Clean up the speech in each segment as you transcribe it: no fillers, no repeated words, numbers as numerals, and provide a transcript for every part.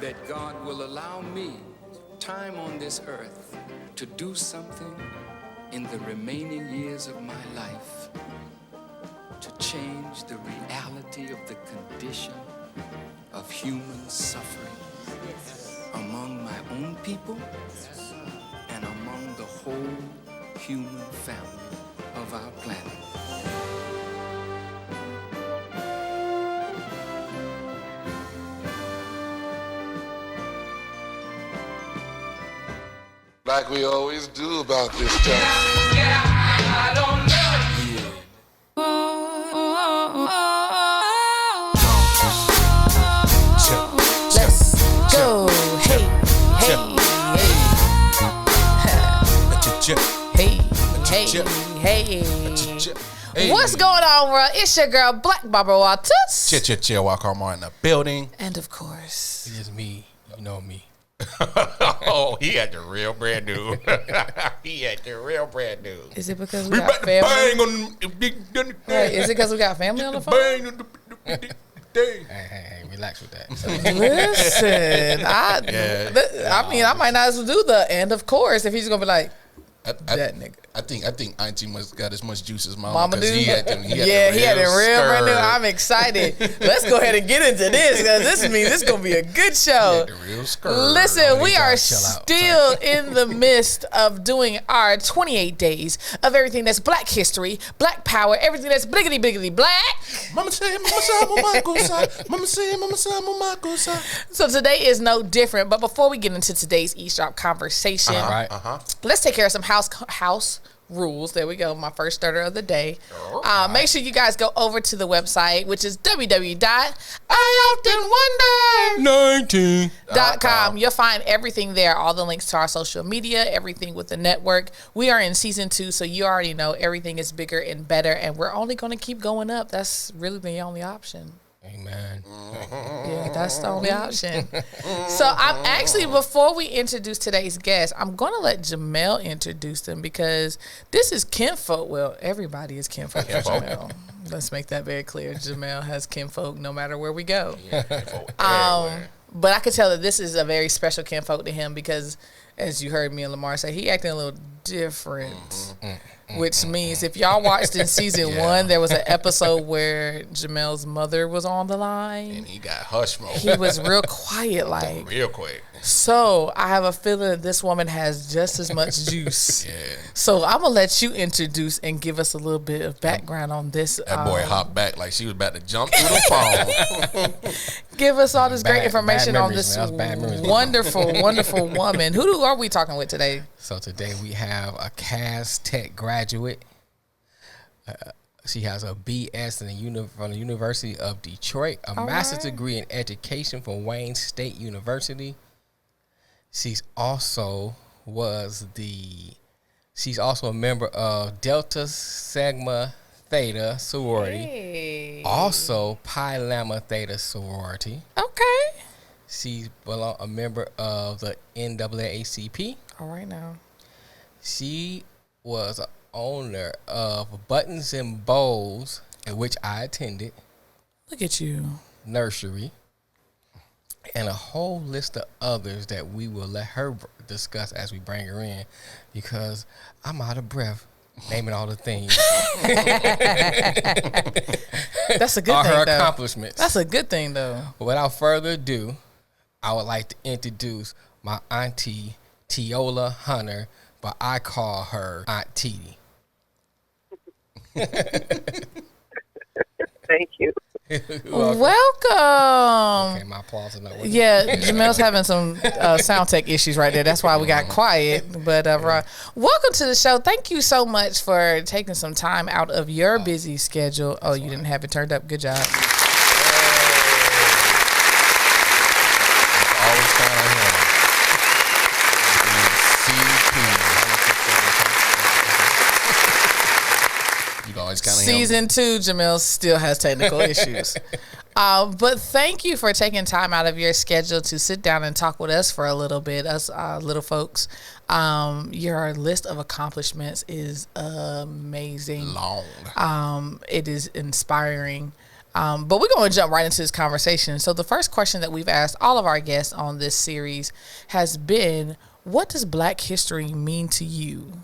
that God will allow me time on this earth to do something in the remaining years of my life to change the reality of the condition of human suffering among my own people and among the whole human family of our planet. Like we always do about this time. I don't know. Yeah. Let's go. Hey, hey. What's going on, world? It's your girl, Black Barbara Waters. Chill, walk on in the building. And of course, it is me. You know me. Oh, he had the real brand new. He had the real brand new. Is it because we got family? Right, is it because we got family on the phone? Hey, relax with that. Listen, I mean, I might not as well do the and of course if he's gonna be like that nigga. I think Auntie must got as much juice as Mama do. He had the real brand new. I'm excited. Let's go ahead and get into this because this means it's gonna be a good show. The real skirt. Listen, we are still in the midst of doing our 28 days of everything that's Black history, Black power, everything that's bliggity black. Mama say, mama go side. Mama say, mama go side. So today is no different. But before we get into today's eavesdrop conversation, let's take care of some house rules. There we go. My first starter of the day. Make sure you guys go over to the website, which is www.ioftenwonder19.com. You'll find everything there. All the links to our social media, everything with the network. We are in season 2, so you already know everything is bigger and better, and we're only going to keep going up. That's really the only option. Amen. Yeah, that's the only option. So I'm actually, before we introduce today's guest, I'm going to let Jamel introduce them because this is kinfolk. Well, everybody is kinfolk for Jamel. Let's make that very clear. Jamel has kinfolk no matter where we go. But I could tell that this is a very special kinfolk to him because, as you heard me and Lamar say, he acting a little different. Which means if y'all watched in season 1, there was an episode where Jamel's mother was on the line. And he got hush mode. He was real quiet, like. Real quick. So I have a feeling that this woman has just as much juice. Yeah. So I'm going to let you introduce and give us a little bit of background on this. That boy hopped back like she was about to jump through the phone. Give us all this great information on this wonderful, wonderful woman. Who are we talking with today? So today we have a Cass Tech graduate. She has a BS from the University of Detroit, a master's degree in education from Wayne State University. She's also a member of Delta Sigma Theta sorority. Hey. Also Pi Lambda Theta sorority. Okay. She's a member of the NAACP. All right now. She was an owner of Buttons and Bows, in which I attended. Look at you. Nursery. And a whole list of others that we will let her discuss as we bring her in, because I'm out of breath naming all the things. That's a good all thing, her though. accomplishments. That's a good thing, though. Without further ado, I would like to introduce my auntie, Teola Hunter, but I call her Aunt T. Thank you. Welcome. Okay, my applause is not working. Yeah, Jamel's having some sound tech issues right there. That's why we got quiet. But welcome to the show. Thank you so much for taking some time out of your busy schedule. Oh, you didn't have it turned up. Good job. Always count on him. Season 2, Jamel still has technical issues. But thank you for taking time out of your schedule to sit down and talk with us for a little bit, us little folks. Your list of accomplishments is amazing. Long. It is inspiring. But we're going to jump right into this conversation. So the first question that we've asked all of our guests on this series has been, what does Black history mean to you?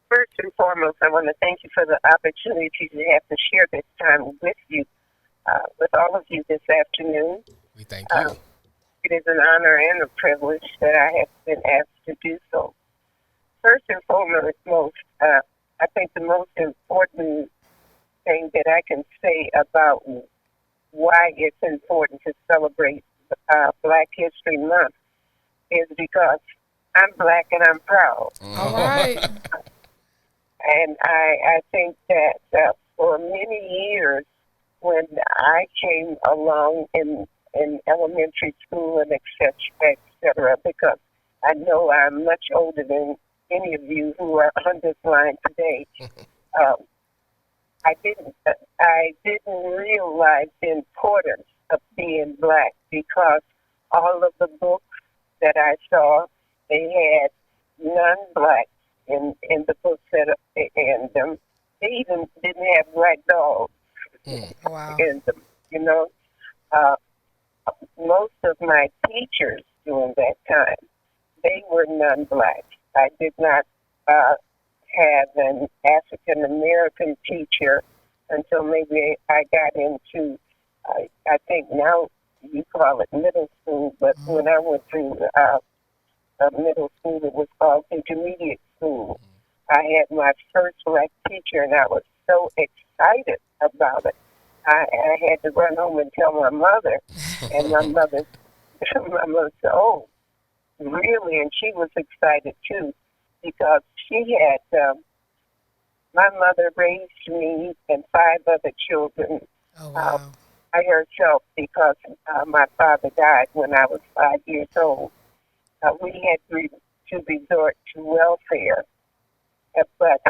First and foremost, I want to thank you for the opportunity to have to share this time with you, with all of you this afternoon. We thank you. It is an honor and a privilege that I have been asked to do so. First and foremost, I think the most important thing that I can say about why it's important to celebrate Black History Month is because I'm Black and I'm proud. All right. And I think that for many years, when I came along in elementary school and et cetera, because I know I'm much older than any of you who are on this line today, I didn't realize the importance of being Black because all of the books that I saw, they had non-Black in the books and they even didn't have Black dogs Wow. in them. You know, most of my teachers during that time, they were non-Black. I did not have an African American teacher until maybe I got into, I think now you call it middle school, but when I went through middle school, it was called intermediate school. I had my first Black teacher, and I was so excited about it. I had to run home and tell my mother, and my mother said, "Oh, really?" And she was excited too, because she had. My mother raised me and 5 other children Oh, wow. by herself because my father died when I was 5 years old. We had to resort to welfare, but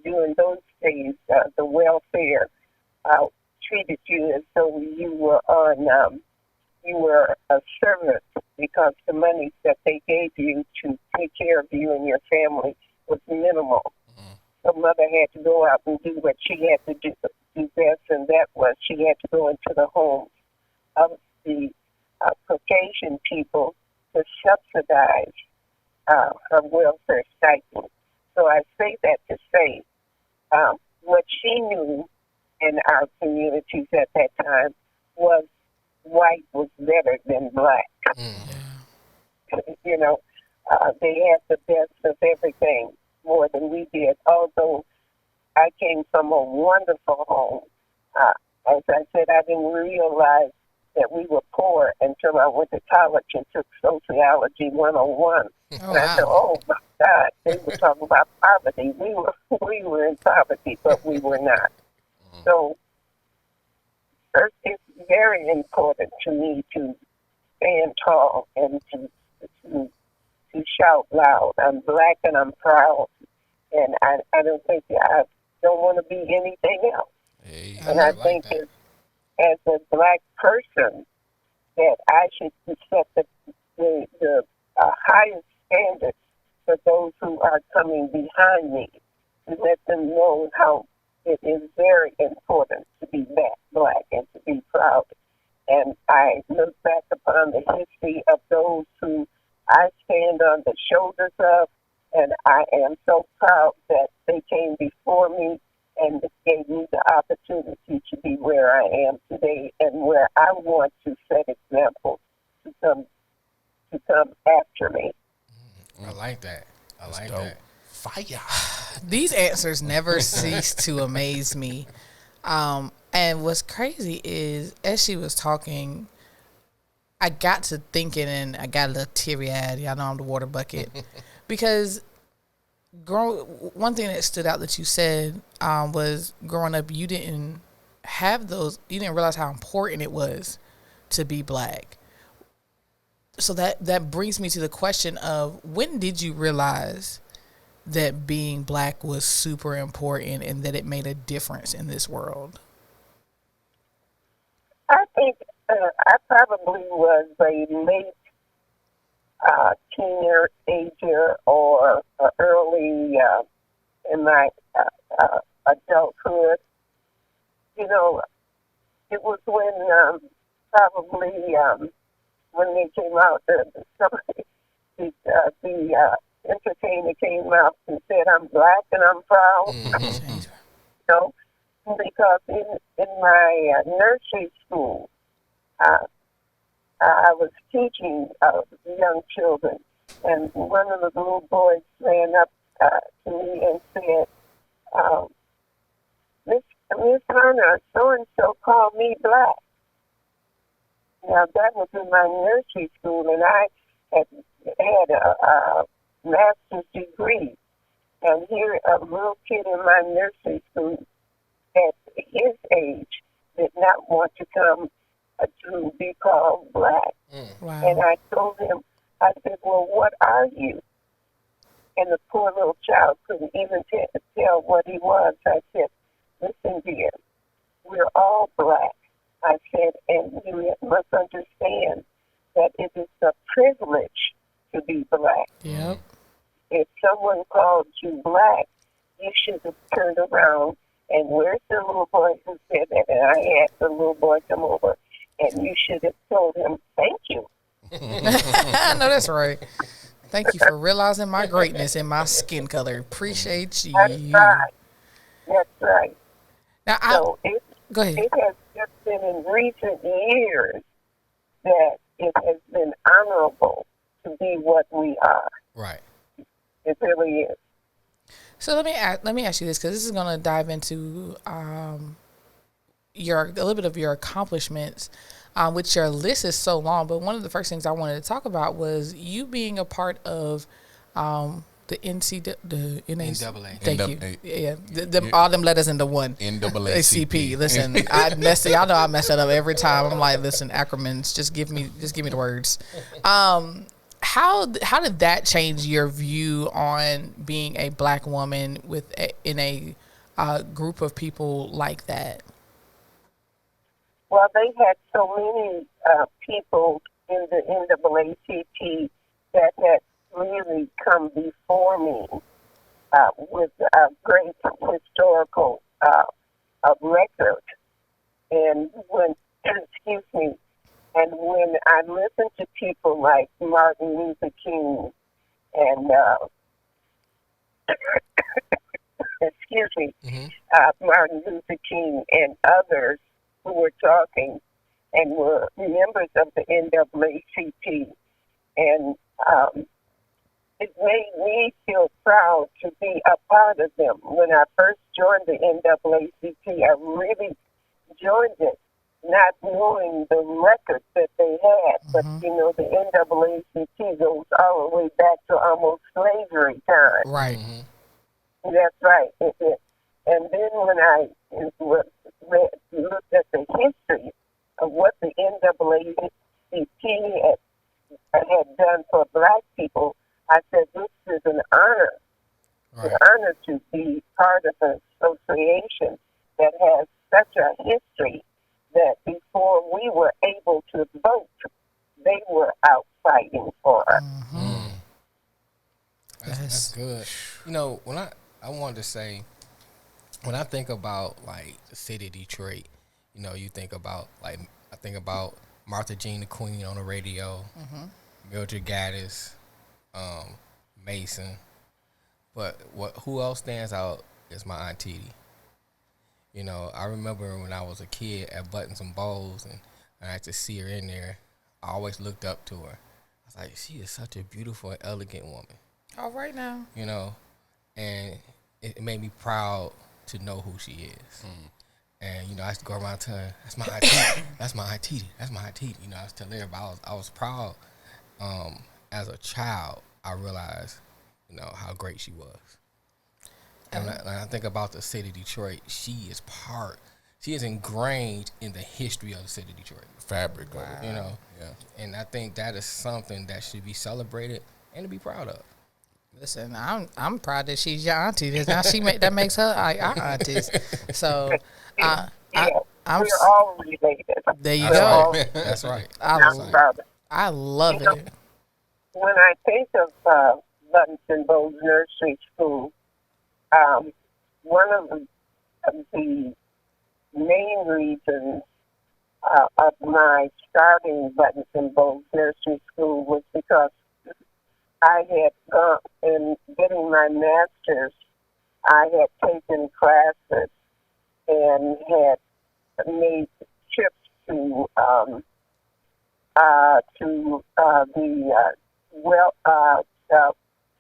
during those days, the welfare treated you as though you were a servant because the money that they gave you to take care of you and your family was minimal. So mother had to go out and do what she had to do best, and that was she had to go into the homes of the Caucasian people to subsidize her welfare stipend. So I say that to say what she knew in our communities at that time was white was better than Black. You know, they had the best of everything more than we did. Although I came from a wonderful home, as I said, I didn't realize that we were poor until I went to college and took Sociology 101. And I said, "Oh my God, they were talking about poverty. We were in poverty, but we were not." So first, it's very important to me to stand tall and to shout loud. I'm Black and I'm proud, and I don't think I don't want to be anything else. Hey, And I think as a Black person that I should set the highest standards for those who are coming behind me to let them know how it is very important to be Black and to be proud. And I look back upon the history of those who I stand on the shoulders of, and I am so proud that they came before me and gave me the opportunity to be where I am today and where I want to set examples to come after me. I like that. I like dope. that. Fire. These answers never cease to amaze me. And what's crazy is, as she was talking, I got to thinking and I got a little teary-eyed. Y'all know I'm the water bucket. Because one thing that stood out that you said was growing up, you didn't realize how important it was to be Black. So that brings me to the question of, when did you realize that being Black was super important and that it made a difference in this world? I think I probably was a late teenager or early in my adulthood. You know, it was when probably when they came out, the entertainer came out and said, "I'm black and I'm proud." So, because in my nursery school, I was teaching young children, and one of the little boys ran up to me and said, Miss Hunter, so-and-so called me black. Now, that was in my nursery school, and I had a master's degree. And here, a little kid in my nursery school at his age did not want to come to be called black. Wow. And I told him, I said, well, what are you? And the poor little child couldn't even tell what he was. I said, listen, dear, we're all black. I said, and you must understand that it is a privilege to be black. Yep. If someone called you black, you should have turned around and where's the little boy who said that? And I asked the little boy come over, and you should have told him, thank you. I know that's right. Thank you for realizing my greatness and my skin color. Appreciate you. That's right. That's right. Now, So go ahead. it has just been in recent years that it has been honorable to be what we are. Right. It really is. So let me ask you this, because this is going to dive into a little bit of your accomplishments, which your list is so long. But one of the first things I wanted to talk about was you being a part of the NAACP. Thank you. Yeah, all them letters into one. NAACP. Listen, I mess it. Y'all know I mess that up every time. I'm like, listen, acronyms. Just give me the words. How did that change your view on being a black woman in a group of people like that? Well, they had so many people in the NAACP that had really come before me with a great historical record. And when I listen to people like Martin Luther King and Martin Luther King and others who were talking and were members of the NAACP, and it made me feel proud to be a part of them. When I first joined the NAACP, I really joined it, not knowing the records that they had. But, the NAACP goes all the way back to almost slavery time. Right. That's right. And then when I looked at the history of what the NAACP had done for black people, I said, this is an honor. Right. An honor to be part of an association that has such a history that before we were able to vote, they were out fighting for us. Mm-hmm. That's good. When I wanted to say, when I think about like the city of Detroit, you think about I think about Martha Jean the Queen on the radio, Mildred Gaddis, Mason, but who else stands out is my Aunt Titi. I remember when I was a kid at Buttons and Bowls, and I had to see her in there. I always looked up to her. I was like, she is such a beautiful and elegant woman. All right now. And it made me proud to know who she is. And, I used to go around telling her, that's my Aunt Titi, that's my Aunt Titi, that's my Aunt Titi. I was telling everybody, I was proud. As a child, I realized, how great she was. And when I think about the city of Detroit, she is ingrained in the history of the city of Detroit. Fabric. Wow. Yeah. And I think that is something that should be celebrated and to be proud of. Listen, I'm proud that she's your auntie. Now that makes her our aunties. So, we're all related. There you go. That's right. I love it. When I think of Buttons and Bowles Nursery School, one of the main reasons of my starting Buttons and Bows nursery school was because I had gone in getting my master's. I had taken classes and had made trips to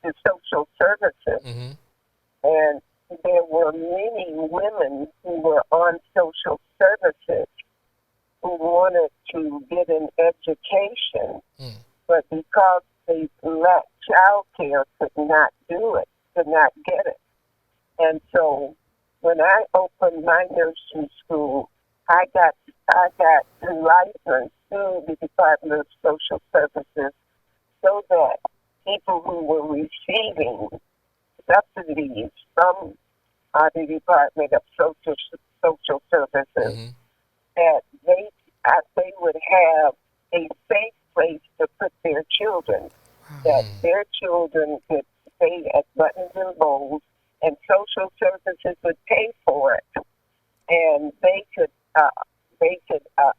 the social services, Mm-hmm. and there were many women who were on social services who wanted to get an education, but because they lacked child care, could not do it, could not get it. And so when I opened my nursery school, I got licensed through the Department of Social Services so that people who were receiving subsidies from the Department of Social Services, that they would have a safe place to put their children, that their children could stay at Buttons and Bows, and social services would pay for it, and they could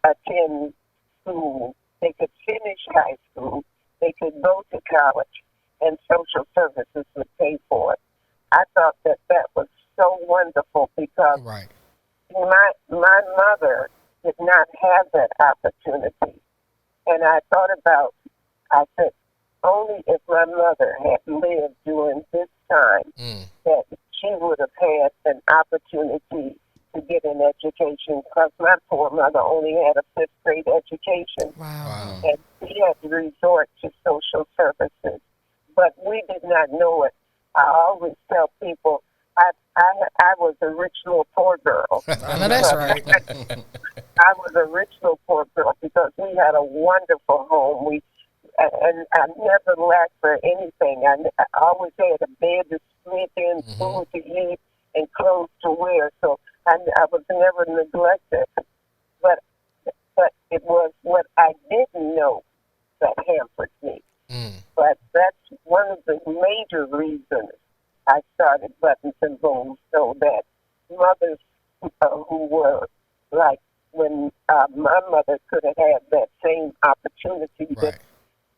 attend school, they could finish high school, they could go to college, and social services would pay for it. I thought that was so wonderful because my mother did not have that opportunity. And I said, only if my mother had lived during this time that she would have had an opportunity to get an education, because my poor mother only had a fifth grade education. Wow. And she had to resort to social services. But we did not know it. I always tell people I was a rich little poor girl. I know that's right. I was a rich little poor girl because we had a wonderful home. And I never lacked for anything. I always had a bed to sleep in, food to eat, and clothes to wear. So I was never neglected. But it was what I didn't know that hampered me. But that's one of the major reasons I started Buttons and Bows, so that mothers who were like when my mother could have had that same opportunity that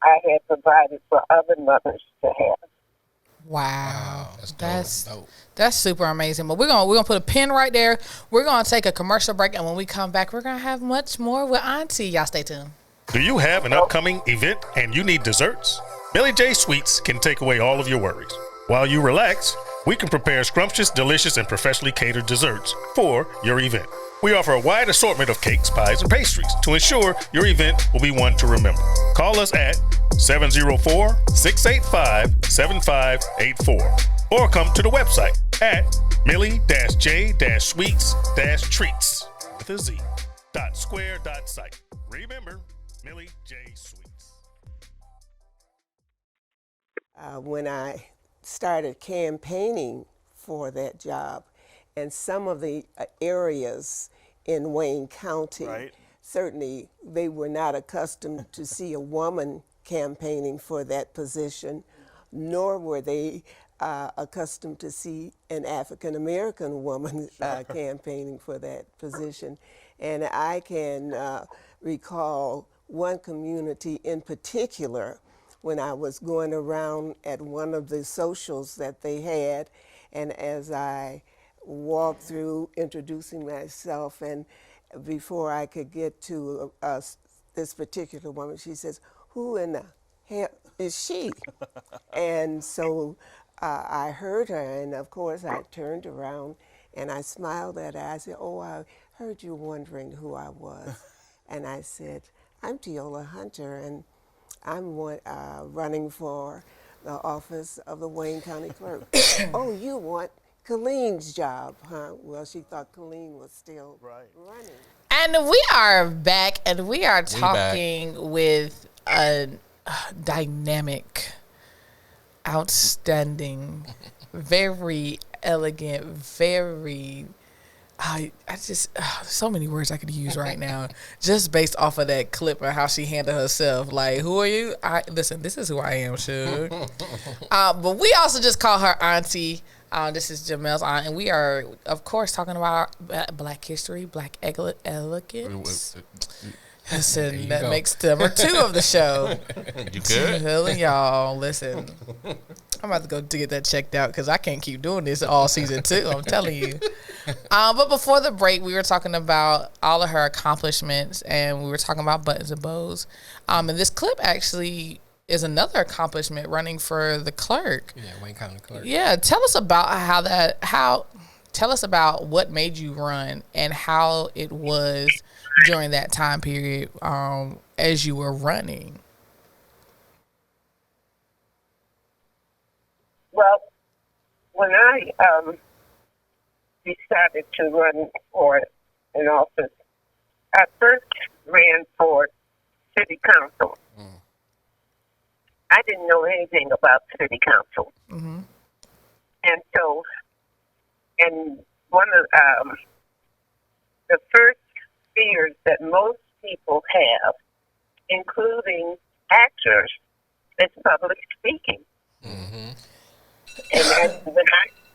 I had provided for other mothers to have. Wow. That's super amazing. But we're gonna put a pin right there. We're gonna take a commercial break, and when we come back, we're gonna have much more with Auntie. Y'all stay tuned. Do you have an upcoming event and you need desserts? Millie J Sweets can take away all of your worries. While you relax, we can prepare scrumptious, delicious, and professionally catered desserts for your event. We offer a wide assortment of cakes, pies, and pastries to ensure your event will be one to remember. Call us at 704-685-7584 or come to the website at millie-j-sweets-treats with a z.square.site. Remember, Millie J. Sweets. When I started campaigning for that job, and some of the areas in Wayne County, certainly they were not accustomed to see a woman campaigning for that position, nor were they accustomed to see an African-American woman campaigning for that position. And I can recall one community in particular when I was going around at one of the socials that they had, and as I walked through introducing myself, and before I could get to this particular woman, she says, "Who in the hell is she?" And so I heard her, and of course I turned around and I smiled at her. I said, "Oh, I heard you wondering who I was." And I said, "I'm Teola Hunter, and I'm running for the office of the Wayne County Clerk." "Oh, you want Colleen's job, huh?" Well, she thought Colleen was still running. And we are back, and we are talking with a dynamic, outstanding, very elegant, very... I just so many words I could use right now, just based off of that clip and how she handled herself. Like, who are you? Listen, this is who I am, Suge. But we also just call her Auntie This is Jamel's aunt, and we are, of course, talking about Black history, Black elegance. Listen, that makes number 2 of the show. You good? Telling y'all, listen, I'm about to go to get that checked out because I can't keep doing this all season 2. I'm telling you. But before the break, we were talking about all of her accomplishments, and we were talking about buttons and bows. And this clip actually is another accomplishment, running for the clerk. Yeah, Wayne County clerk. Yeah, tell us about tell us about what made you run and how it was during that time period as you were running. Well, when I decided to run for an office, I first ran for city council. I didn't know anything about city council. Mm-hmm. And so, and one of the first fears that most people have, including actors, is public speaking. Mm-hmm. And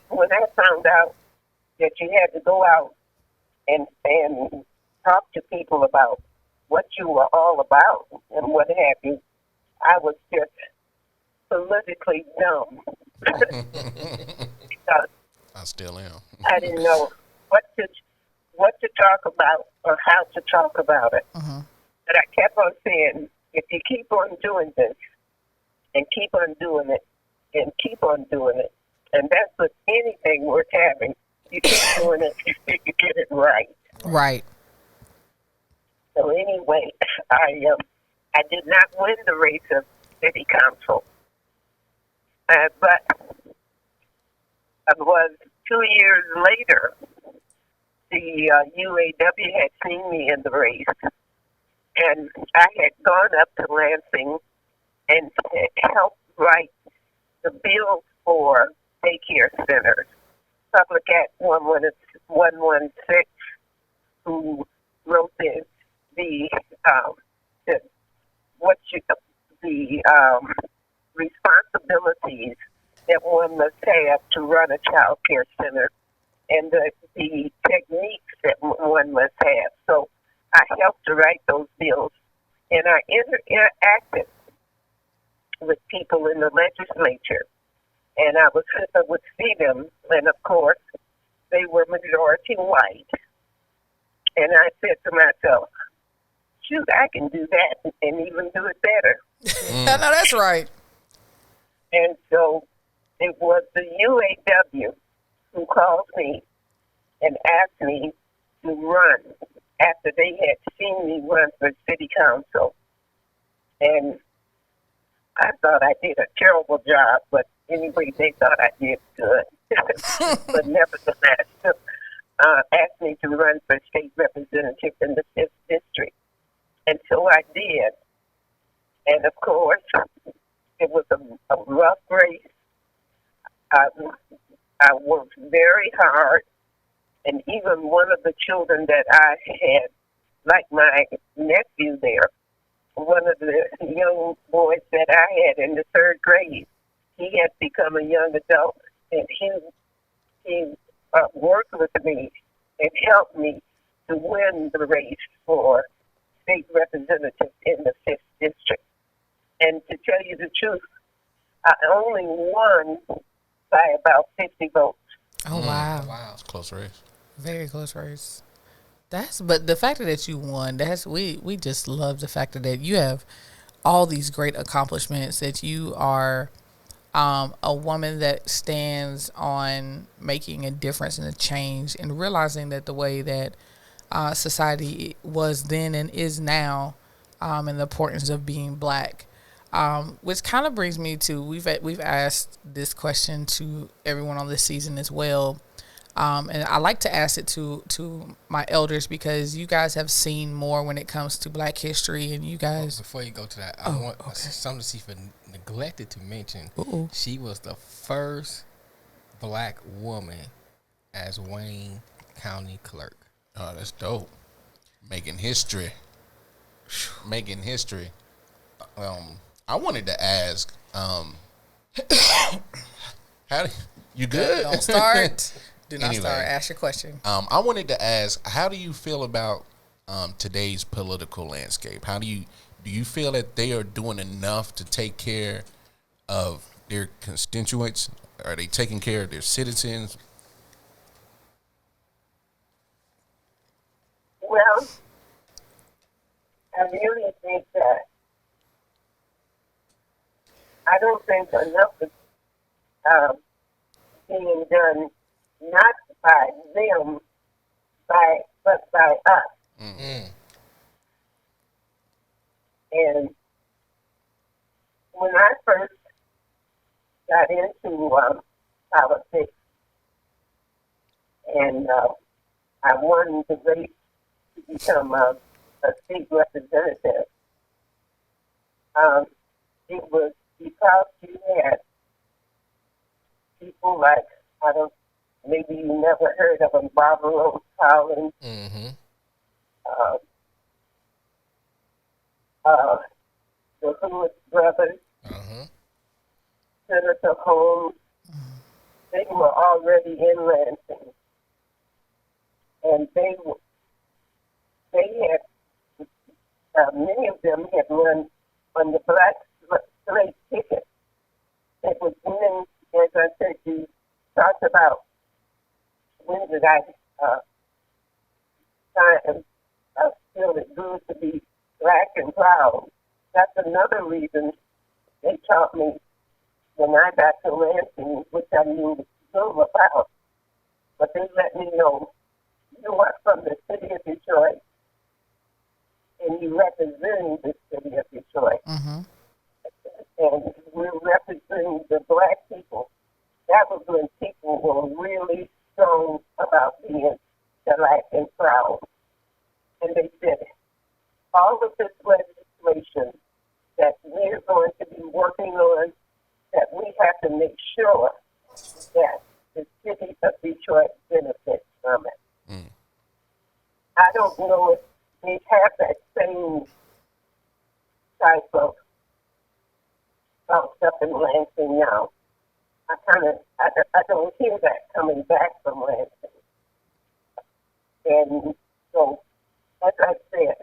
when I found out that you had to go out and talk to people about what you were all about and what have you, I was just politically dumb. Because I still am. I didn't know what to talk about or how to talk about it. Mm-hmm. But I kept on saying, if you keep on doing this and keep on doing it and keep on doing it, and that's with anything worth having, you keep doing it until you get it right. Right. So anyway, I did not win the race of city council, but it was 2 years later. The UAW had seen me in the race, and I had gone up to Lansing and helped write the bill for daycare centers. Public Act 116, who wrote the responsibilities that one must have to run a child care center and the techniques that one must have. So I helped to write those bills, and I interacted with people in the legislature, and I would see them, and of course, they were majority white. And I said to myself, shoot, I can do that and even do it better. I know that's right. And so it was the UAW who called me and asked me to run after they had seen me run for city council. And I thought I did a terrible job, but anyway, they thought I did good. But nevertheless, asked me to run for state representative in the 5th district. And so I did. And of course, it was a rough race. I worked very hard. And even one of the children that I had, like my nephew there, one of the young boys that I had in the 3rd grade, he had become a young adult, and he worked with me and helped me to win the race for state representative in the 5th district. And to tell you the truth, I only won by about 50 votes. Oh, wow. Wow. It's a close race. Very close race. But the fact that you won, we just love the fact that you have all these great accomplishments, that you are a woman that stands on making a difference and a change, and realizing that the way that society was then and is now, and the importance of being Black, which kind of brings me to, we've asked this question to everyone on this season as well. And I like to ask it to my elders, because you guys have seen more when it comes to Black history, and you guys. Before you go to that, I want something to see for neglected to mention. Uh-oh. She was the first Black woman as Wayne County clerk. Oh, that's dope. Making history. Making history. I wanted to ask, how You good? Don't start. Do not Anyway. start. Ask your question. I wanted to ask, how do you feel about today's political landscape? Do you feel that they are doing enough to take care of their constituents? Are they taking care of their citizens? Well, I really think that I don't think enough is being done not by them, but by us. Mm-hmm. And when I first got into politics, and I won the race to become a state representative, it was because you had people like, maybe you never heard of them, Barbara Rose Collins, Mm-hmm. The Lewis brothers, Uh-huh. Senator Holmes. They were already in Lansing, and they had many of them had run on the black slate ticket. It was when, as I said, you talked about when did I feel it good to be black and proud. That's another reason they taught me when I got to Lansing, which I knew little about. But they let me know you are from the city of Detroit and you represent the city of Detroit. Mm-hmm. And we're representing the black people. That was when people were really strong about being black and proud. And they said, all of this legislation that we're going to be working on, that we have to make sure that the city of Detroit benefits from it. Mm. I don't know if they have that same type of stuff in Lansing now. I don't hear that coming back from Lansing. And so, as I said,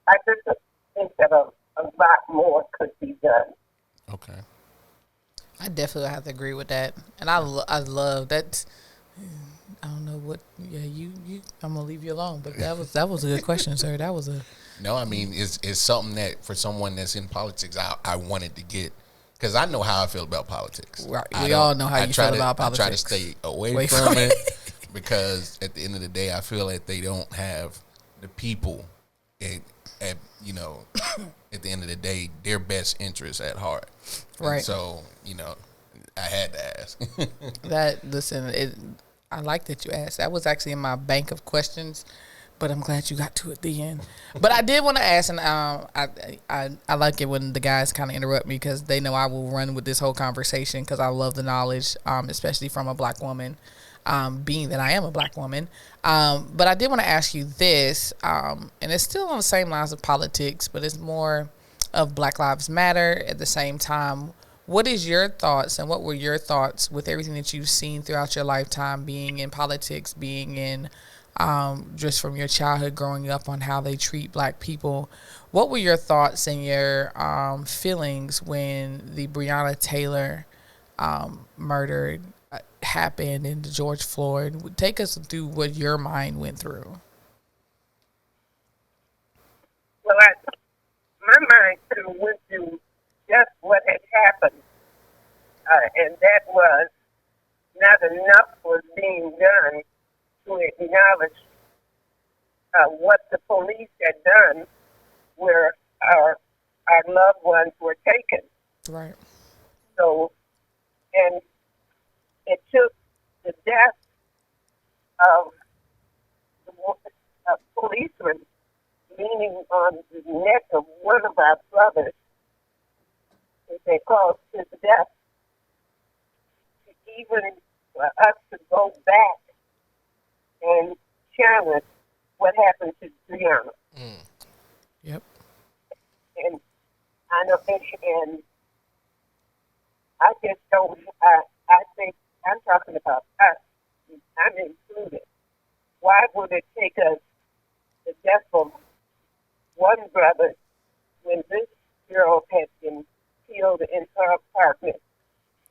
I just think that a lot more could be done. Okay. I definitely have to agree with that, and I love that. I don't know what. Yeah, you. I'm gonna leave you alone, but that was a good question, sir. That was a. No, I mean it's something that for someone that's in politics, I wanted to get, because I know how I feel about politics. Right. We all know how you feel about I try to politics. stay away from it because at the end of the day, I feel that they don't have the people at the end of the day, their best interests at heart. Right. And so, I had to ask. I like that you asked. That was actually in my bank of questions, but I'm glad you got to it at the end. But I did want to ask, and I like it when the guys kind of interrupt me because they know I will run with this whole conversation because I love the knowledge, especially from a black woman, being that I am a black woman. But I did want to ask you this, and it's still on the same lines of politics, but it's more of Black Lives Matter at the same time. What is your thoughts, and what were your thoughts with everything that you've seen throughout your lifetime, being in politics, being in just from your childhood growing up on how they treat black people? What were your thoughts and your feelings when the Breonna Taylor murder happened and the George Floyd? Take us through what your mind went through. Well, my mind too went through just what had happened, and that was not enough was being done to acknowledge what the police had done where our loved ones were taken. Right. So, and it took the death of a policeman leaning on the neck of one of our brothers, as they caused his death, even for us to go back and challenge what happened to Breonna. Mm. Yep. And I know, and I just don't. I think I'm talking about us. I'm included. Why would it take us the death of one brother when this girl had been killed in her apartment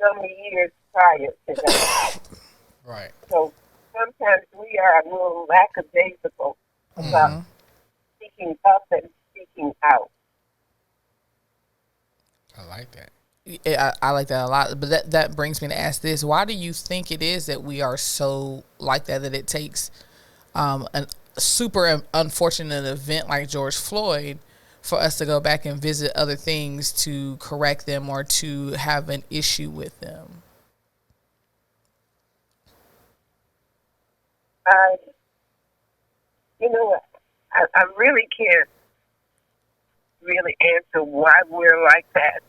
some years prior to that? Right. So sometimes we are a little lackadaisical about speaking up and speaking out. I like that. Yeah, I like that a lot. But that brings me to ask this: why do you think it is that we are so like that? That it takes a super unfortunate event like George Floyd for us to go back and visit other things to correct them or to have an issue with them? You know what? I really can't really answer why we're like that.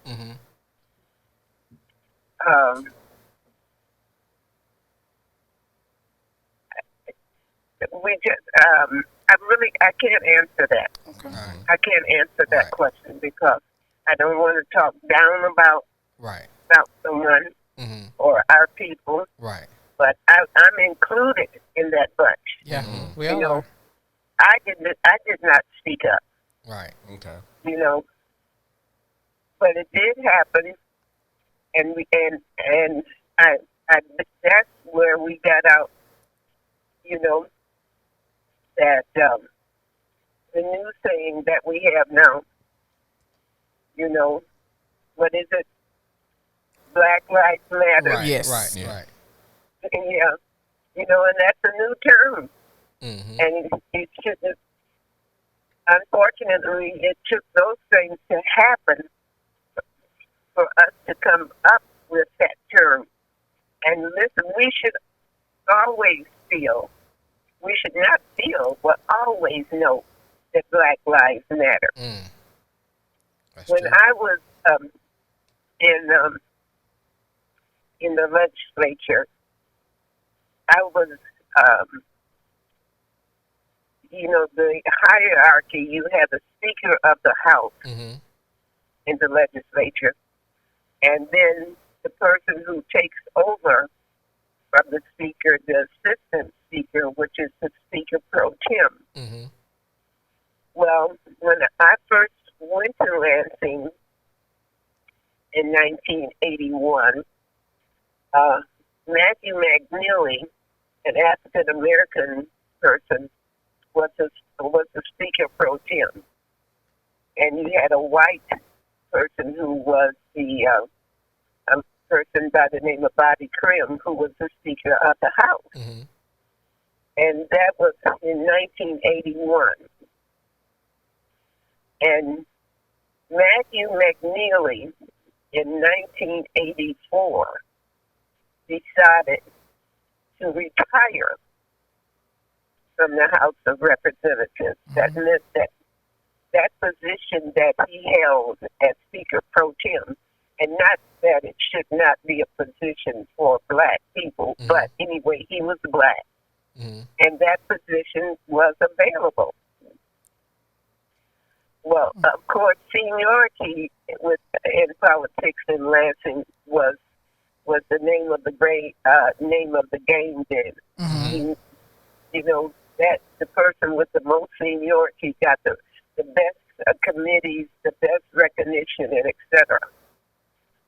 We just, I can't answer that. Okay. Right. I can't answer that Right. question because I don't want to talk down about Right. someone Mm-hmm. or our people, Right. but I'm included in that bunch. Yeah, we You all know, are. I did not speak up. Right. Okay. You know, but it did happen, and I that's where we got out. You know, that the new saying that we have now. You know, what is it? Black Lives Matter. Right. Yes. Right. Yeah. Right. Yeah, you know, and that's a new term, Mm-hmm. and it shouldn't. Unfortunately, it took those things to happen for us to come up with that term. And listen, we should always feel, we should not feel, but always know that Black Lives Matter. That's When true. I was in the legislature, I was, you know, the hierarchy. You have the Speaker of the House Mm-hmm. in the legislature, and then the person who takes over from the Speaker, the Assistant Speaker, which is the Speaker pro tem. Mm-hmm. Well, when I first went to Lansing in 1981, Matthew McNeely, an African American person, was the Speaker pro tem, and you had a white person who was the a person by the name of Bobby Krim, who was the Speaker of the House, Mm-hmm. and that was in 1981. And Matthew McNeely in 1984 decided to retire from the House of Representatives. That meant that position that he held as Speaker pro tem, and not that it should not be a position for black people, but anyway, he was black, and that position was available. Well, of course, seniority in politics in Lansing was the name of the game then. You know, that the person with the most seniority got the best committees, the best recognition, and etc.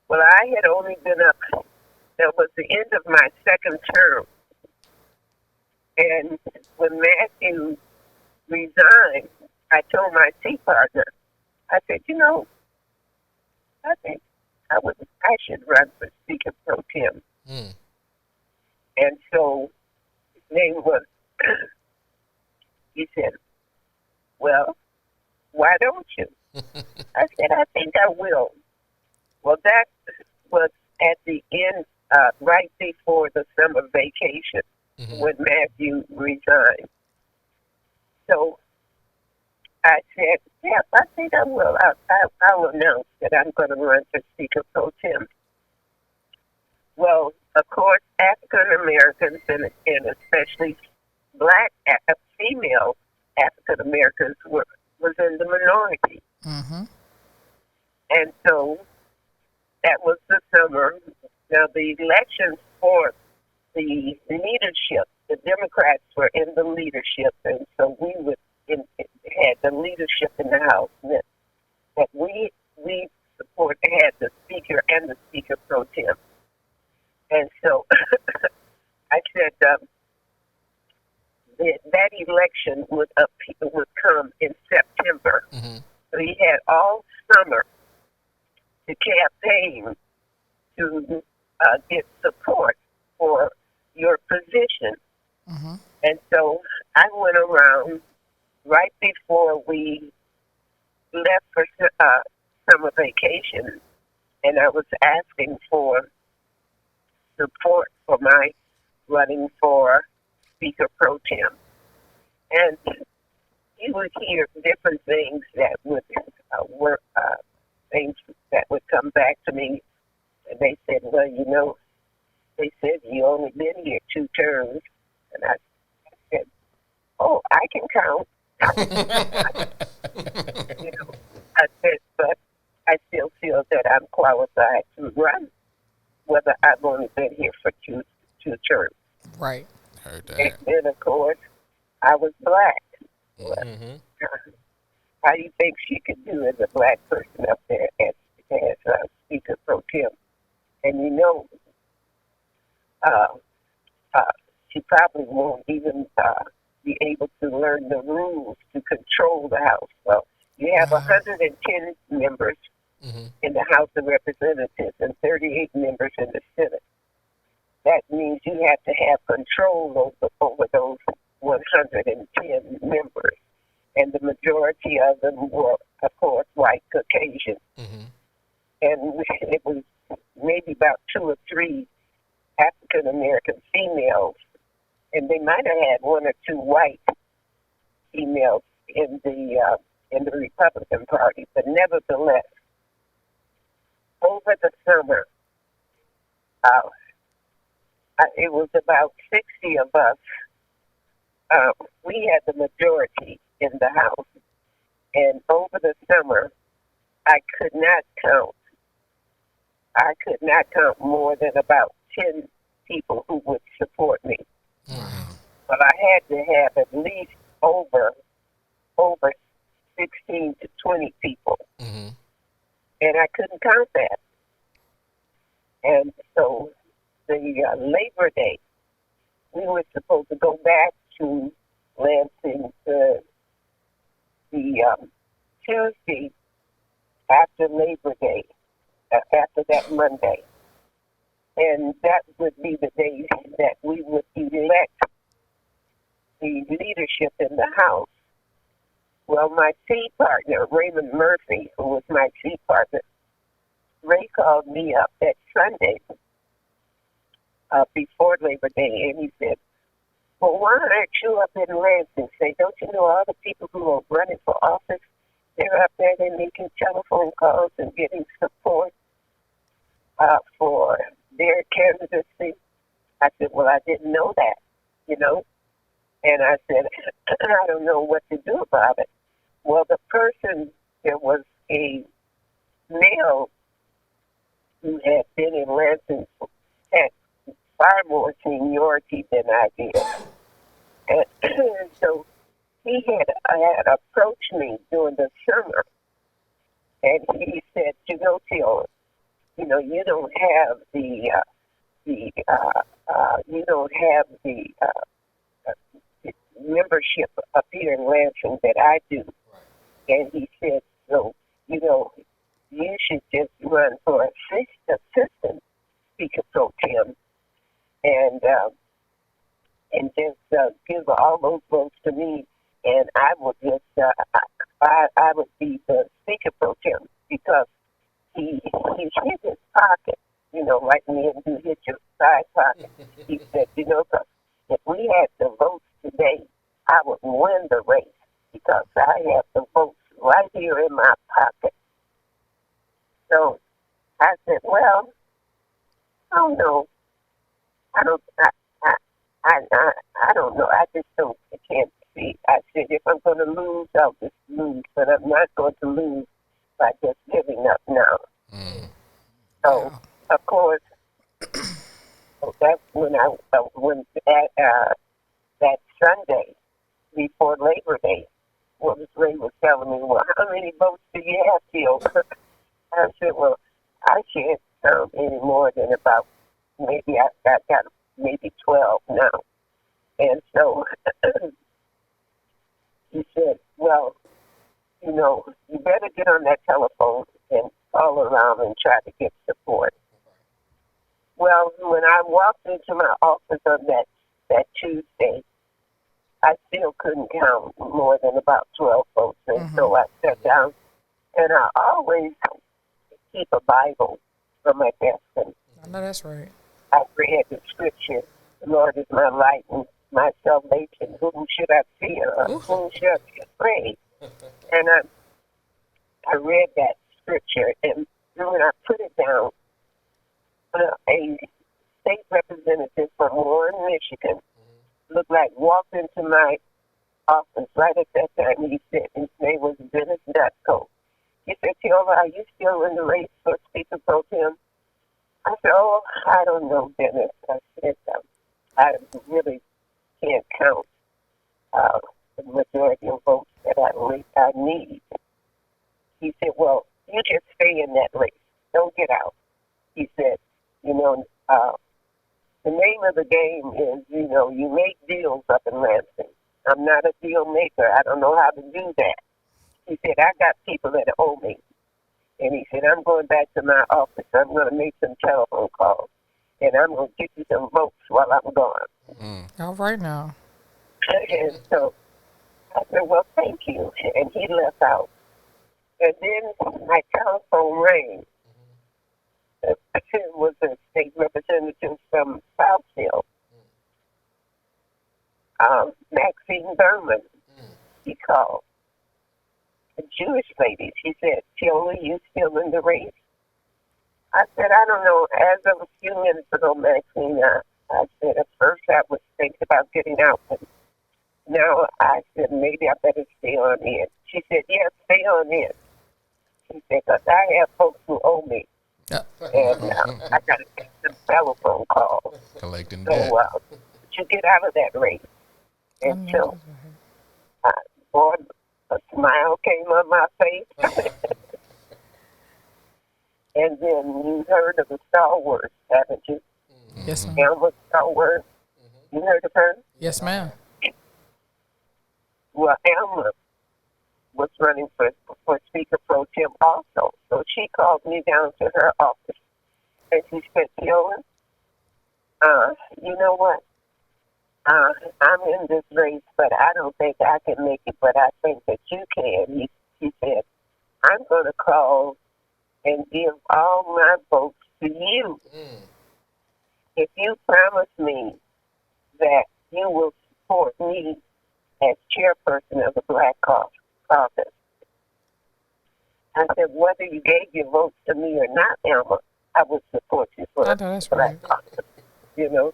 Well, I had only been up. That was the end of my second term, and when Matthew resigned, I told my tea partner, I said, you know, I think I should run for Speaker pro tem. And so his name was. He said, well, why don't you? I said, I think I will. Well, that was at the end, right before the summer vacation, when Matthew resigned. So I said, yeah, I think I will. I'll announce that I'm going to run for Speaker pro tem. Well, of course, African Americans and especially black female African Americans was in the minority, and so that was the summer. Now the elections for the leadership. The Democrats were in the leadership, and so we had the leadership in the House that we support had the Speaker and the Speaker pro tem. And so I said that election would come in September. Mm-hmm. So he had all summer to campaign to get support for your position. Mm-hmm. And so I went around right before we left for summer vacation, and I was asking for support for my running for Speaker pro tem. And you would hear different things that would things that would come back to me. And they said, well, you know, they said you only been here 2 terms. And I said, oh, I can count. You know, I said, but I still feel that I'm qualified to run, whether I've only been here for two terms. Right. Heard that. And then, of course, I was black. Mm-hmm. How do you think she could do as a black person up there as Speaker pro tem? And you know, she probably won't even be able to learn the rules to control the House. Well, you have 110 members in the House of Representatives and 38 members in the Senate. That means you have to have control over those 110 members. And the majority of them were, of course, white Caucasian. Mm-hmm. And it was maybe about 2 or 3 African American females, and they might have had 1 or 2 white females in the Republican Party. But nevertheless, over the summer, it was about 60 of us. We had the majority in the House, and over the summer, I could not count more than about 10 people who would support me. Mm-hmm. But I had to have at least over 16 to 20 people. Mm-hmm. And I couldn't count that. And so the Labor Day, we were supposed to go back to Lansing the Tuesday after Labor Day, after that Monday. And that would be the day that we would elect the leadership in the House. Well, my seat partner, Raymond Murphy, who was my seat partner, Ray called me up that Sunday before Labor Day, and he said, well, why aren't you up in Lansing? Say, don't you know all the people who are running for office? They're up there, they're making telephone calls and getting support for their candidacy. I said, well, I didn't know that, you know. And I said, I don't know what to do about it. Well, there was a male who had been in Lansing, had far more seniority than I did. And so he had approached me during the summer, and he said, you know, Teola, you know, you don't have the membership up here in Lansing that I do. And he said, so, you know, you should just run for assistant Speaker pro tem and just give all those votes to me, and I would just I would be the Speaker pro tem, because he hit his pocket, you know, like me, and you hit your side pocket. He said, you know, if we had the votes today, I would win the race, because I have the votes right here in my pocket. So I said, well, I don't know. I don't know. I just don't. I can't see. I said, if I'm going to lose, I'll just lose. But I'm not going to lose by just giving up now. Mm. So, of course, that's when I whatever Ray was telling me, well, how many votes do you have, Teola? I said, well, I can't count any more than about maybe I got maybe 12 now. And so he said, well, you know, you better get on that telephone and call around and try to get support. Well, when I walked into my office on that Tuesday, I still couldn't count more than about 12 votes. And so I sat down, and I always keep a Bible on my desk. And I know that's right. I read the scripture, the Lord is my light and my salvation. Whom should I fear? Or whom should I be afraid? And I read that scripture, and when I put it down, a state representative from Warren, Michigan, looked like walked into my office right at that time. He said, his name was Dennis Dutko. He said, Teola, are you still in the race for Speaker Pro Tem? I said, oh, I don't know, Dennis. I said, I really can't count the majority of votes that I need. He said, well, you just stay in that race. Don't get out. He said, you know, the name of the game is, you know, you make deals up in Lansing. I'm not a deal maker. I don't know how to do that. He said, I got people that owe me. And he said, I'm going back to my office. I'm going to make some telephone calls. And I'm going to get you some votes while I'm gone. All right now. And so I said, well, thank you. And he left out. And then my telephone rang. It was a state representative from Southfield, Maxine Berman. He called. A Jewish lady. She said, Teola, you still in the race? I said, I don't know. As of a few minutes ago, Maxine, I said, at first I was thinking about getting out, but now I said, maybe I better stay on in. She said, yeah, stay on in. She said, because I have folks who owe me. And I got to take some telephone calls. Collecting debt. So, you get out of that race. And so, boy, a smile came on my face. And then you heard of the stalwart, haven't you? Yes, ma'am. Elma Stalwart. You heard of her? Yes, ma'am. Well, Elma was running for Speaker Pro Tem also. So she called me down to her office. And she said, Teola, you know what? I'm in this race, but I don't think I can make it, but I think that you can. He said, I'm going to call and give all my votes to you. If you promise me that you will support me as chairperson of the Black Caucus. I said, whether you gave your votes to me or not, Elma, I would support you for the Black Caucus, you know.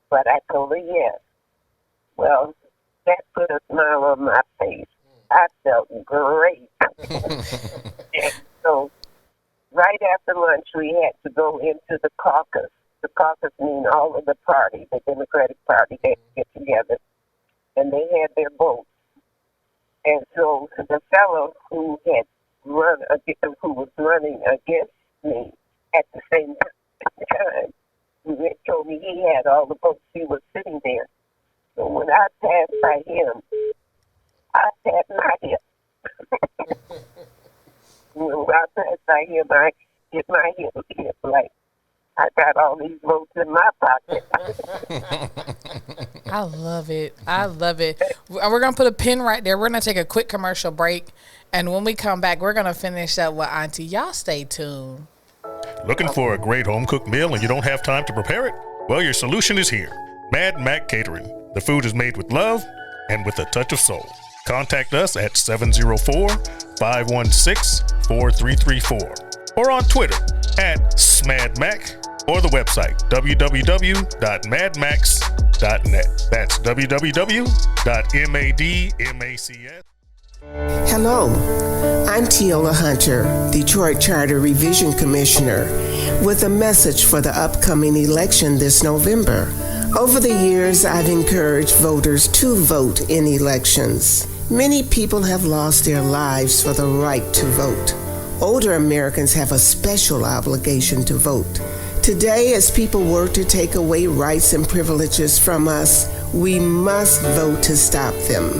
But I told her yes. Well, that put a smile on my face. I felt great. And so right after lunch, we had to go into the caucus. The caucus means all of the party, the Democratic Party, they get together, and they had their votes. And so the fellow who had who was running against me at the same time, he told me he had all the votes. He was sitting there. So when I passed by him, I tapped my hip. When I passed by him, I hit my hip like I got all these votes in my pocket. I love it. I love it. We're going to put a pin right there. We're going to take a quick commercial break. And when we come back, we're going to finish up with Auntie. Y'all stay tuned. Looking for a great home-cooked meal and you don't have time to prepare it? Well, your solution is here. Mad Mac Catering. The food is made with love and with a touch of soul. Contact us at 704-516-4334 or on Twitter at SmadMac or the website www.madmax.net. That's www.madmacs. Hello, I'm Teola Hunter, Detroit Charter Revision Commissioner, with a message for the upcoming election this November. Over the years, I've encouraged voters to vote in elections. Many people have lost their lives for the right to vote. Older Americans have a special obligation to vote. Today, as people work to take away rights and privileges from us, we must vote to stop them.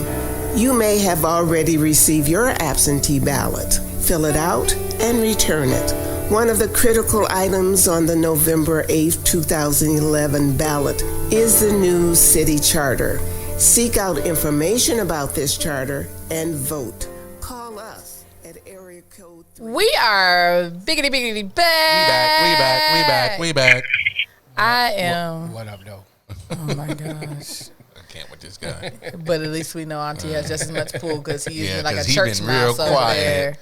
You may have already received your absentee ballot. Fill it out and return it. One of the critical items on the November 8, 2011 ballot is the new city charter. Seek out information about this charter and vote. Call us at area code 3. We are biggity back. We back. I am. What up, though? Oh my gosh. I can't with this guy. But at least we know Auntie has just as much pull because he is like a 'cause he church been real mouse over quiet. there.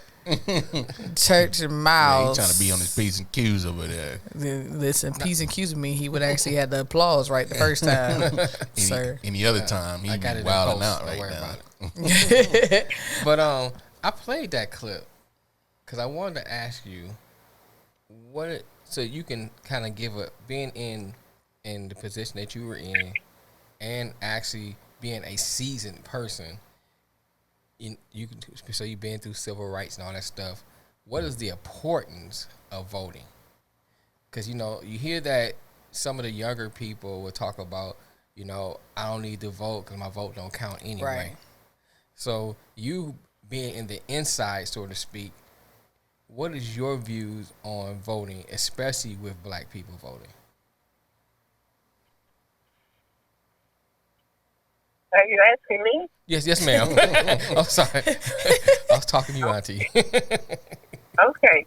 Church Yeah, mouse. he's trying to be on his P's and Q's over there. Listen, P's and Q's with me, he would actually have the applause right the first time, sir. Any other time, he I got be it in wilding post. out Don't right worry now. about it. But I played that clip because I wanted to ask you so you can kind of give being in the position that you were in, and actually being a seasoned person. So you've been through civil rights and all that stuff. What is the importance of voting? Because you hear that some of the younger people will talk about, I don't need to vote because my vote don't count anyway. Right. So you being in the inside, so to speak, what is your views on voting, especially with black people voting? Are you asking me? Yes, ma'am. I'm sorry. I was talking to you, Auntie. Okay.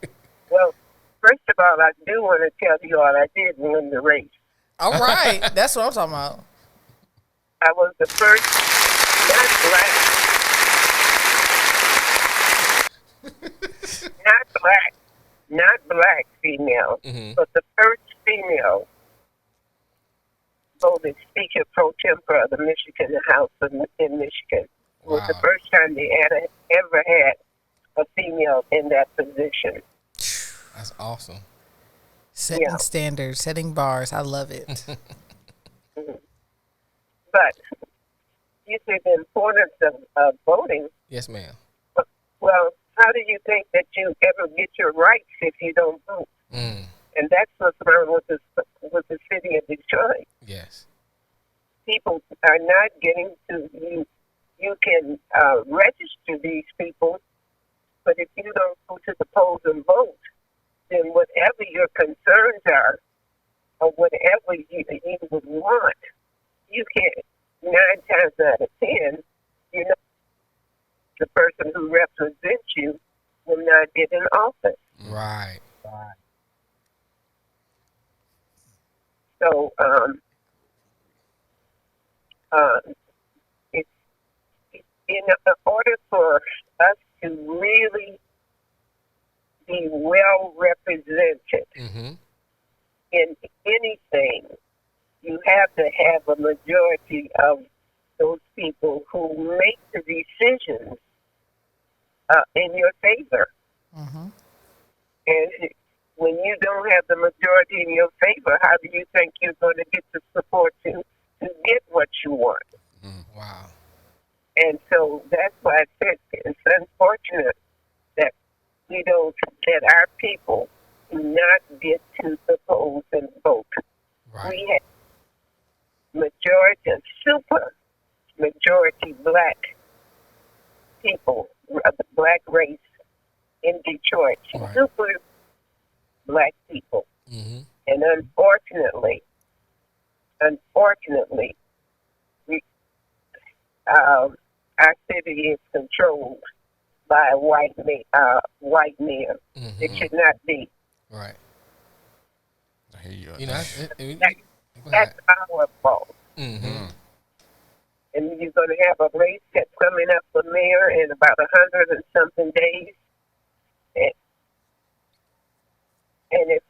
Well, first of all, I do want to tell you all I did win the race. All right. That's what I'm talking about. I was the first not black female, but the first female voted Speaker pro tempore of the Michigan House in Michigan. It was the first time they ever had a female in that position. That's awesome. Setting standards, setting bars. I love it. But you see the importance of voting. Yes, ma'am. Well, how do you think that you ever get your rights if you don't vote? And that's what's wrong with the city of Detroit. Yes. People are not getting to you. You can register these people, but if you don't go to the polls and vote, then whatever your concerns are, or whatever you would want, you can't. 9 times out of 10, the person who represents you will not get in office. Right. So, in order for us to really be well represented in anything, you have to have a majority of those people who make the decisions in your favor. And when you don't have the majority in your favor, how do you think you're going to get the support to get what you want? Wow. And so that's why I said it's unfortunate that that our people do not get to the polls and vote. Right. We have super majority black people, the black race in Detroit, super black people. And unfortunately, our city is controlled by a white man. It should not be. Right. I hear you. That's our fault. And you're going to have a race that's coming up for mayor in about 100 and something days. And if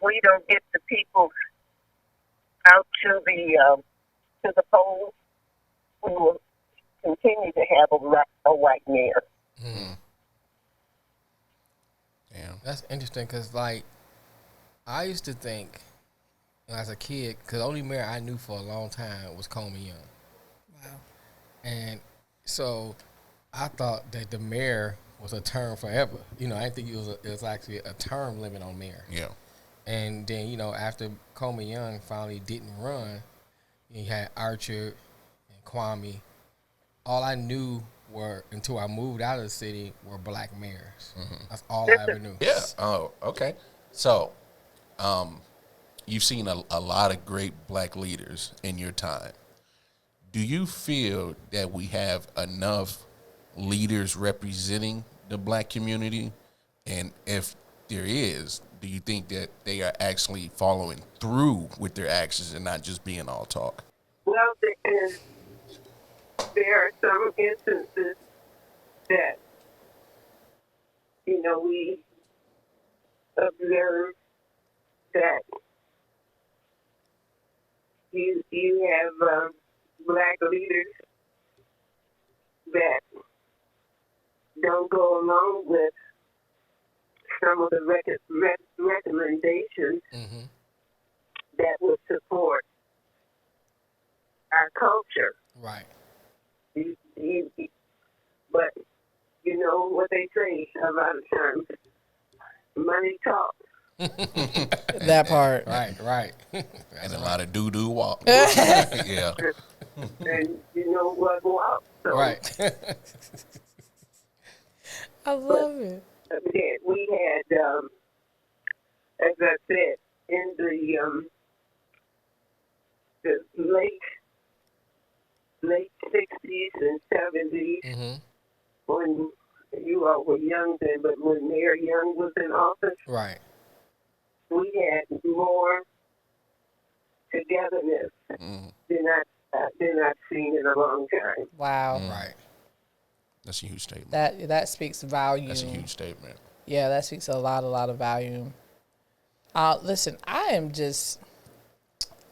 we don't get the people out to the polls, we will continue to have a white mayor. Damn. That's interesting because, I used to think as a kid, because the only mayor I knew for a long time was Coleman Young. Wow. And so I thought that the mayor was a term forever. You know, I didn't think it was actually a term limit on mayor. Yeah. And then, you know, after Coleman Young finally didn't run, you had Archer and Kwame. All I knew were, until I moved out of the city, were black mayors. That's all I ever knew. Yeah. Oh, okay. So, you've seen a lot of great black leaders in your time. Do you feel that we have enough leaders representing the black community? And if there is, do you think that they are actually following through with their actions and not just being all talk? Well, there are some instances that, you know, we observe that you have black leaders that don't go along with some of the recommendations that would support our culture. Right. But you know what they say a lot of times, money talks. That part. Right. And a lot of doo-doo walk. Yeah. And you know what walks. So Right. I love it. we had, as I said, in the late 60s and 70s, when you all were young then, but when Mayor Young was in office, Right. we had more togetherness than I've seen in a long time. Wow. Right. That's a huge statement. That speaks volume. That's a huge statement. Yeah, that speaks a lot of volume. Listen, I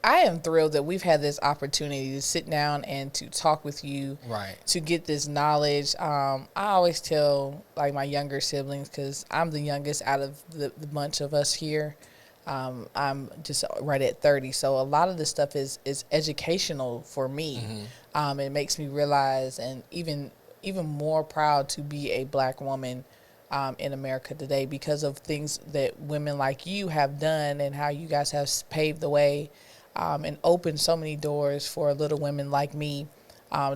am thrilled that we've had this opportunity to sit down and to talk with you, Right. to get this knowledge. I always tell like my younger siblings, because I'm the youngest out of the bunch of us here. I'm just right at 30, so a lot of this stuff is educational for me. It makes me realize, and even more proud to be a black woman in America today, because of things that women like you have done and how you guys have paved the way and opened so many doors for little women like me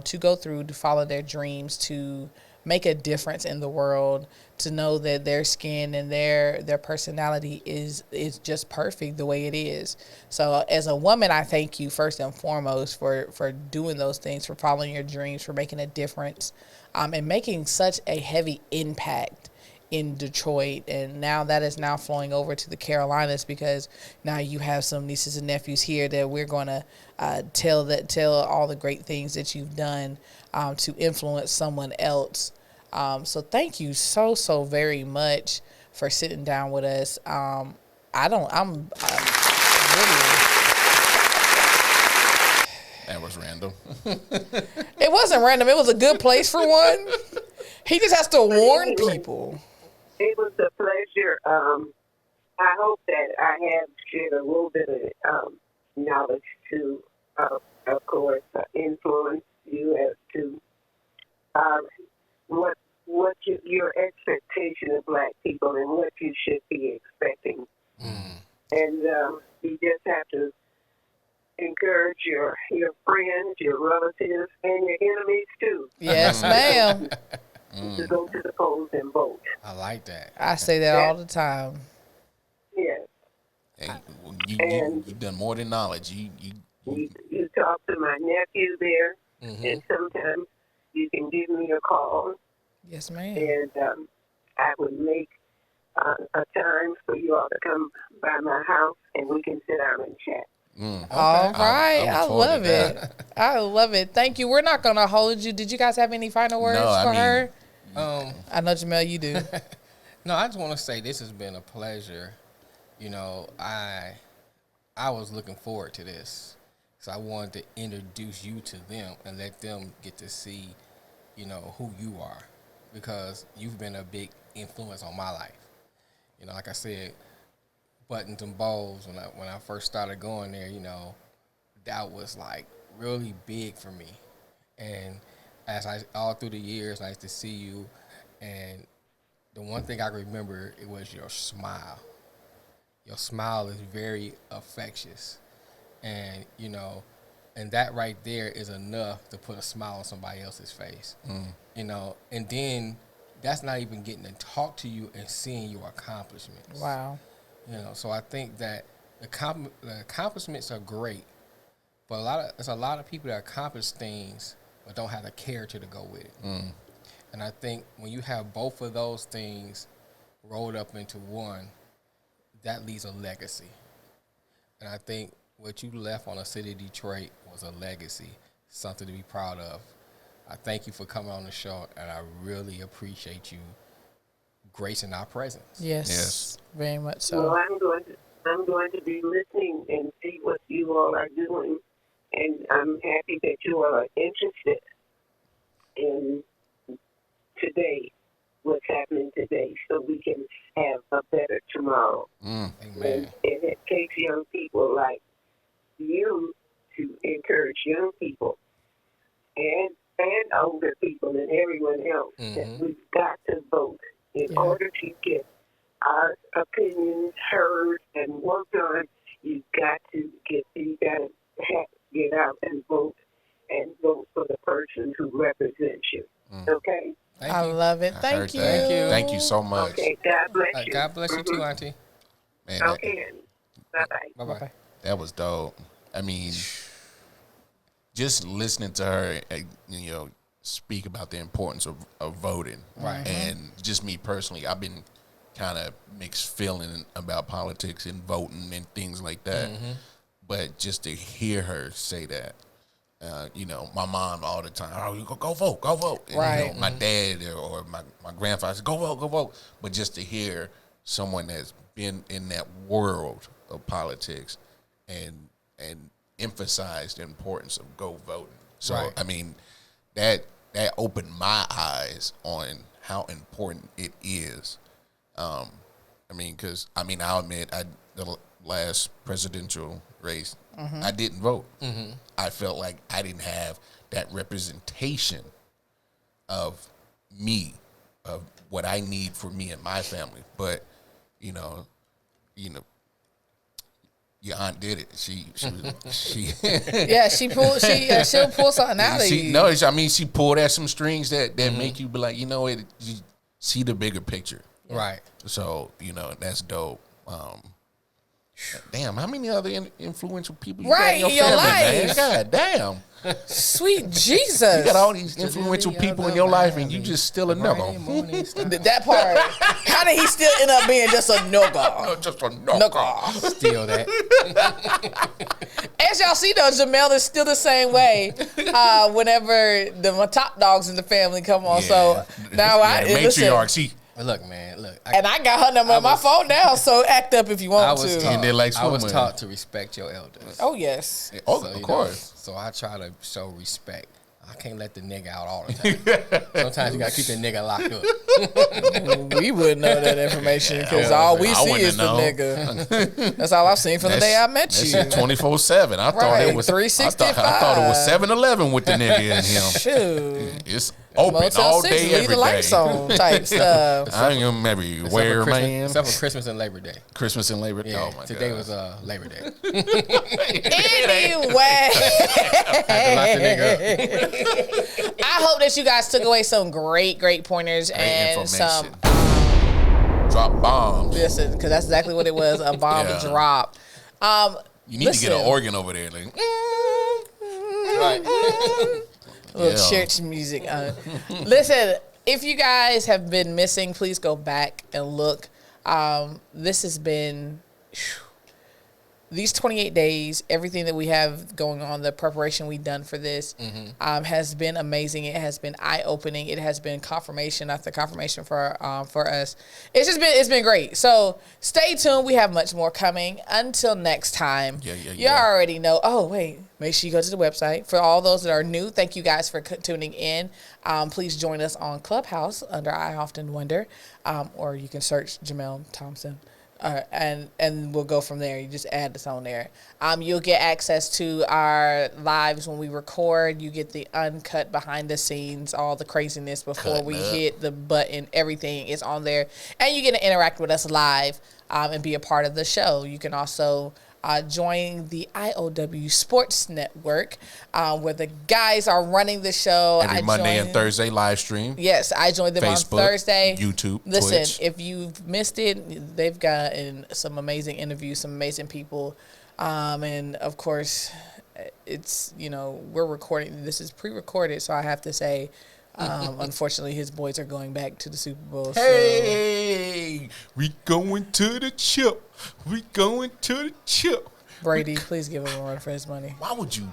to go through, to follow their dreams, to make a difference in the world, to know that their skin and their personality is just perfect the way it is. So as a woman, I thank you first and foremost for doing those things, for following your dreams, for making a difference, and making such a heavy impact in Detroit. And now that is now flowing over to the Carolinas, because now you have some nieces and nephews here that we're going to tell all the great things that you've done to influence someone else. So thank you so very much for sitting down with us. I'm really. That was random. It wasn't random. It was a good place for one. He just has to warn people. It was a pleasure. I hope that I have shared a little bit of knowledge to, of course, influence you as to what your expectation of black people and what you should be expecting. And you just have to encourage your friends, your relatives, and your enemies too. Yes, ma'am. To go to the polls and vote. I like that. I say that all the time. Yes. Hey, you've done more than knowledge. You talk to my nephew there, and sometimes you can give me a call. Yes, ma'am. And I would make a time for you all to come by my house, and we can sit down and chat. All right. I I look forward love to it. that. I love it. Thank you. We're not going to hold you. Did you guys have any final words for her? I know, Jamel, you do. No, I just want to say this has been a pleasure. You know, I was looking forward to this. So I wanted to introduce you to them and let them get to see, you know, who you are, because you've been a big influence on my life. You know, like I said, Buttons and Bows, when I first started going there, you know, that was like really big for me. And all through the years, nice to see you. And the one thing I remember, it was your smile. Your smile is very infectious. And, and that right there is enough to put a smile on somebody else's face. And then that's not even getting to talk to you and seeing your accomplishments. Wow. So I think that the accomplishments are great, but there's a lot of people that accomplish things but don't have the character to go with it. And I think when you have both of those things rolled up into one, that leaves a legacy. And I think what you left on the city of Detroit was a legacy, something to be proud of. I thank you for coming on the show, and I really appreciate you gracing our presence. Yes. Very much so. Well, I'm going to be listening and see what you all are doing, and I'm happy that you all are interested in today, what's happening today, so we can have a better tomorrow. Amen. And it takes young people like you to encourage young people and older people and everyone else that we've got to vote in order to get our opinions heard and worked on. You've got to get out and vote for the person who represents you. Okay? I love it. Thank you. Thank you so much. Okay, God bless you. God bless you too, Auntie. Man, Okay, bye-bye. Bye-bye. that was dope. I mean, just listening to her, speak about the importance of voting. Right. And just me personally, I've been kind of mixed feeling about politics and voting and things like that. But just to hear her say that, my mom all the time, oh, go vote, go vote. And, Right. My dad or my grandfather said, go vote, go vote. But just to hear someone that's been in that world of politics and emphasize the importance of go voting. So, Right. I mean, that opened my eyes on how important it is. Because I'll admit, the last presidential race, I didn't vote. I felt like I didn't have that representation of me, of what I need for me and my family. But, your aunt did it. She Yeah, she'll pull something out of you. she pulled at some strings that make you be like, you see the bigger picture. Right. So, that's dope. Damn, how many other influential people you Right, got in in your your family, man? life. God damn. Sweet Jesus. You got all these influential people in your life and you just still a nugget. That part. How did he still end up being just a nugga? Just a nugget. Steal that. As y'all see, though, Jamel is still the same way whenever my top dogs in the family come on. So now the matriarch, Look, man, and I got her number on my phone now, so act up if you want to. I was taught to respect your elders. Oh, yes. Oh, of course. So I try to show respect. I can't let the nigga out all the time. Sometimes you got to keep the nigga locked up. We wouldn't know that information because all we see is the nigga. That's all I've seen from the day I met you. 24/7. I thought it was 365. I thought it was 7-Eleven with the nigga in him. Shoot. It's open Motel all 6, day, leave every the lights day. on type stuff. I am everywhere, man. Except for Christmas and Labor Day. Christmas and Labor Day. Yeah, Oh my today God. was Labor Day. Anyway, I hope that you guys took away some great pointers and some. Drop bombs. Listen, because that's exactly what it was, a bomb drop. You need to get an organ over there. Like, Right. little church music. Listen, if you guys have been missing, please go back and look. This has been these 28 days, everything that we have going on, the preparation we've done for this has been amazing. It has been eye-opening. It has been confirmation after confirmation for us. It's been great. So stay tuned. We have much more coming. Until next time, you already know. Oh, wait. Make sure you go to the website. For all those that are new, thank you guys for tuning in. Please join us on Clubhouse under I Often Wonder, or you can search Jamel Thompson. And we'll go from there. You just add this on there. You'll get access to our lives when we record. You get the uncut behind the scenes, all the craziness before we hit the button. Everything is on there, and you get to interact with us live and be a part of the show. You can also join the IOW Sports Network, where the guys are running the show. Every Monday and Thursday live stream. Yes, I joined them Facebook, on Thursday. YouTube, Listen, Twitch. if you've missed it, they've gotten some amazing interviews, some amazing people. And of course, it's, we're recording. This is pre-recorded, so I have to say, unfortunately, his boys are going back to the Super Bowl. Hey, we going to the chip. We going to the chip. Brady, please give him a run for his money. Why would you?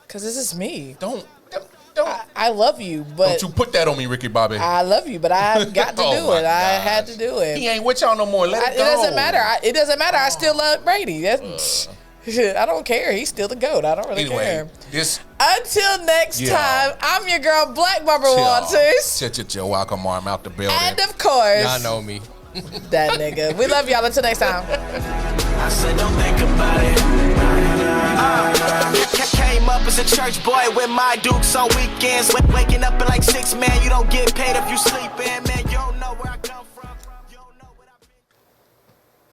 Because this is me. Don't. I love you, but Don't you put that on me, Ricky Bobby. I love you, but I've got to do my it. I gosh. had to do it. He ain't with y'all no more. Let it go. It doesn't matter. It doesn't matter. I still love Brady. That's, I don't care. He's still the GOAT. I don't really care. Until next time, I'm your girl, Black Barbara Walters. Chill, welcome arm out the building. And of course, y'all know me. That nigga. We love y'all. Until next time. I said, don't think about it. Came up as a church boy with my dukes on weekends. Waking up at like 6, man, you don't get paid if you sleeping.